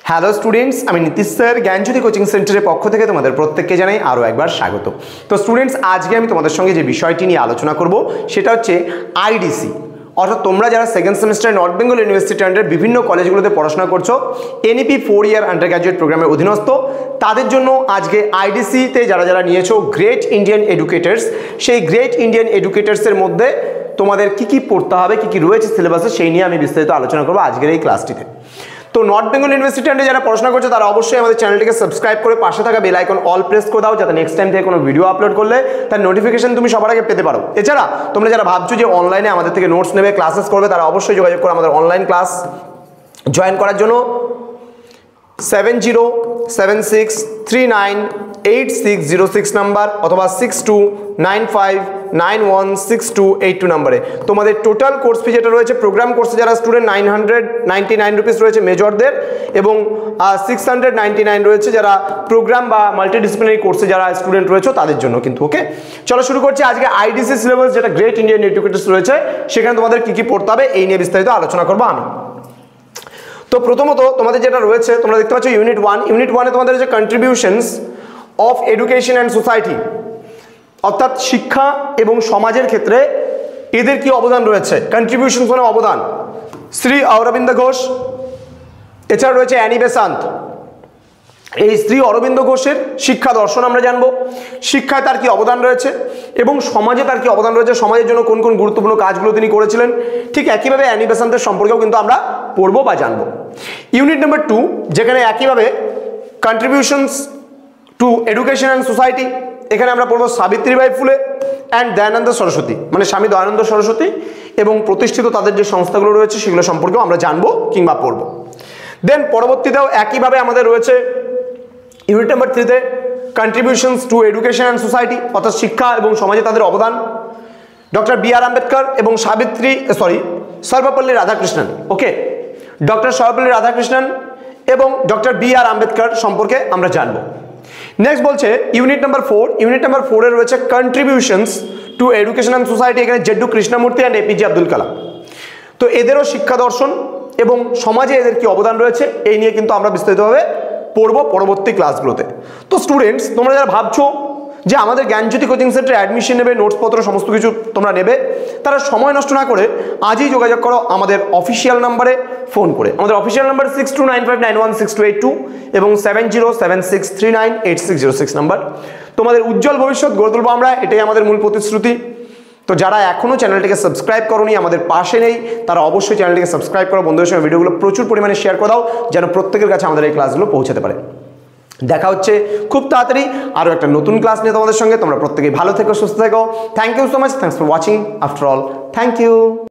Hello students, আমি Nitish sir জ্ঞানজ্যোতি coaching সেন্টারের পক্ষ থেকে তোমাদের প্রত্যেককে জানাই আরও একবার স্বাগত। তো স্টুডেন্টস, আজকে আমি তোমাদের সঙ্গে যে বিষয়টি নিয়ে আলোচনা করব সেটা হচ্ছে আইডিসি, অর্থাৎ তোমরা যারা সেকেন্ড সেমিস্টারে নর্থ বেঙ্গল ইউনিভার্সিটি আন্ডার বিভিন্ন কলেজগুলোতে পড়াশোনা করছো, এনইপি 4 ইয়ার আন্ডার গ্র্যাজুয়েট প্রোগ্রামের অধীনস্থ, তাদের জন্য আজকে আইডিসিতে যারা যারা নিয়েছো গ্রেট ইন্ডিয়ান এডুকেটার্স, সেই গ্রেট ইন্ডিয়ান এডুকেটার্সের মধ্যে তোমাদের কি কি পড়তে হবে, কি কি রয়েছে সিলেবাসে, সেই নিয়ে আমি বিস্তারিত আলোচনা করবো আজকের এই ক্লাসটিতে। তো নর্থ বেঙ্গল ইউনিভার্সিটি আন্ডারে যারা পড়াশোনা করছে তারা অবশ্যই আমাদের চ্যানেলটিকে সাবস্ক্রাইব করে পাশে থাকা বেল আইকন অল প্রেস করে দাও, যাতে নেক্সট টাইম থেকে কোনো ভিডিও আপলোড করলে তার নোটিফিকেশন তুমি সবার আগে পেতে পারো। এছাড়া তোমরা যারা ভাবছো যে অনলাইনে আমাদের থেকে নোটস নেবে, ক্লাসেস করবে, তারা অবশ্যই যোগাযোগ করে আমাদের অনলাইন ক্লাস জয়েন করার জন্য 7076398606 নাম্বার অথবা 6295916282 নাম্বারে তোমাদের টোটাল কোর্স ফি যেটা রয়েছে, প্রোগ্রাম কোর্সে যারা স্টুডেন্ট 999 রুপিস রয়েছে মেজরদের, এবং 699 রয়েছে যারা প্রোগ্রাম বা মাল্টিডিসিপ্লিনারি কোর্সে যারা স্টুডেন্ট রয়েছে তাদের জন্য কিন্তু। ওকে, চলো শুরু করছি আজকে আইডিসি সিলেবাস, যেটা গ্রেট ইন্ডিয়ান এডুকেটার্স রয়েছে, সেখানে তোমাদের কি কি পড়তে হবে এই নিয়ে বিস্তারিত আলোচনা করবো আমি। তো প্রথমত তোমাদের যেটা রয়েছে, তোমরা দেখতে পাচ্ছ ইউনিট 1 তোমাদের যে contributions of education and society, অর্থাৎ শিক্ষা এবং সমাজের ক্ষেত্রে এদের কি অবদান রয়েছে, কন্ট্রিবিউশন মানে অবদান। শ্রী অরবিন্দ ঘোষ, এছাড়া রয়েছে অ্যানি বেসান্ত। এই শ্রী অরবিন্দ ঘোষের শিক্ষা দর্শন আমরা জানবো, শিক্ষায় তার কি অবদান রয়েছে এবং সমাজে তার কি অবদান রয়েছে, সমাজের জন্য কোন কোন গুরুত্বপূর্ণ কাজগুলো তিনি করেছিলেন। ঠিক একইভাবে অ্যানি বেসান্তের সম্পর্কেও কিন্তু আমরা পড়বো বা জানবো। ইউনিট নাম্বার 2, যেখানে একইভাবে contributions to education and society, এখানে আমরা পড়বো সাবিত্রীবাই ফুলে অ্যান্ড দয়ানন্দ সরস্বতী, মানে স্বামী দয়ানন্দ সরস্বতী এবং প্রতিষ্ঠিত তাদের যে সংস্থাগুলো রয়েছে সেগুলো সম্পর্কেও আমরা জানবো কিংবা পড়বো। দেন পরবর্তীতেও একইভাবে আমাদের রয়েছে ইউনিট নাম্বার 3-তে contributions to education and society, অর্থাৎ শিক্ষা এবং সমাজে তাদের অবদান। ডক্টর বি.আর. আম্বেদকর এবং সর্বপল্লী রাধাকৃষ্ণন। ওকে, ডক্টর সর্বপল্লী রাধাকৃষ্ণন এবং ডক্টর বি.আর. আম্বেদকর সম্পর্কে আমরা জানবো। নেক্সট বলছে ইউনিট নাম্বার 4 রয়েছে contributions to education and society, এখানে জেড্ডু কৃষ্ণমূর্তি অ্যান্ড এপিজে আব্দুল কালাম। তো এদেরও শিক্ষা দর্শন এবং সমাজে এদের কি অবদান রয়েছে এই নিয়ে কিন্তু আমরা বিস্তারিতভাবে পড়বো পরবর্তী ক্লাসগুলোতে। তো স্টুডেন্টস, তোমরা যারা ভাবছো যে আমাদের জ্ঞানজ্যোতি কোচিং সেন্টারে অ্যাডমিশন নেবে, নোটসপত্র সমস্ত কিছু তোমরা নেবে, তারা সময় নষ্ট না করে আজই যোগাযোগ করো আমাদের অফিসিয়াল নাম্বারে ফোন করে। আমাদের অফিসিয়াল নাম্বার 6295916282 এবং 7076398606 নাম্বার। তোমাদের উজ্জ্বল ভবিষ্যৎ গড়ে তুলবো আমরা, এটাই আমাদের মূল প্রতিশ্রুতি। তো যারা এখনও চ্যানেলটিকে সাবস্ক্রাইব করোনি, আমাদের পাশে নেই, তারা অবশ্যই চ্যানেলটিকে সাবস্ক্রাইব করো, বন্ধুদের সঙ্গে ভিডিওগুলো প্রচুর পরিমাণে শেয়ার করে দাও, যেন প্রত্যেকের কাছে আমাদের এই ক্লাসগুলো পৌঁছাতে পারে। দেখা হচ্ছে খুব তাড়াতাড়ি আরও একটা নতুন ক্লাস নিয়ে তোমাদের সঙ্গে। তোমরা প্রত্যেকেই ভালো থেকো, সুস্থ থেকো। Thank you so much, thanks for watching. After all, thank you.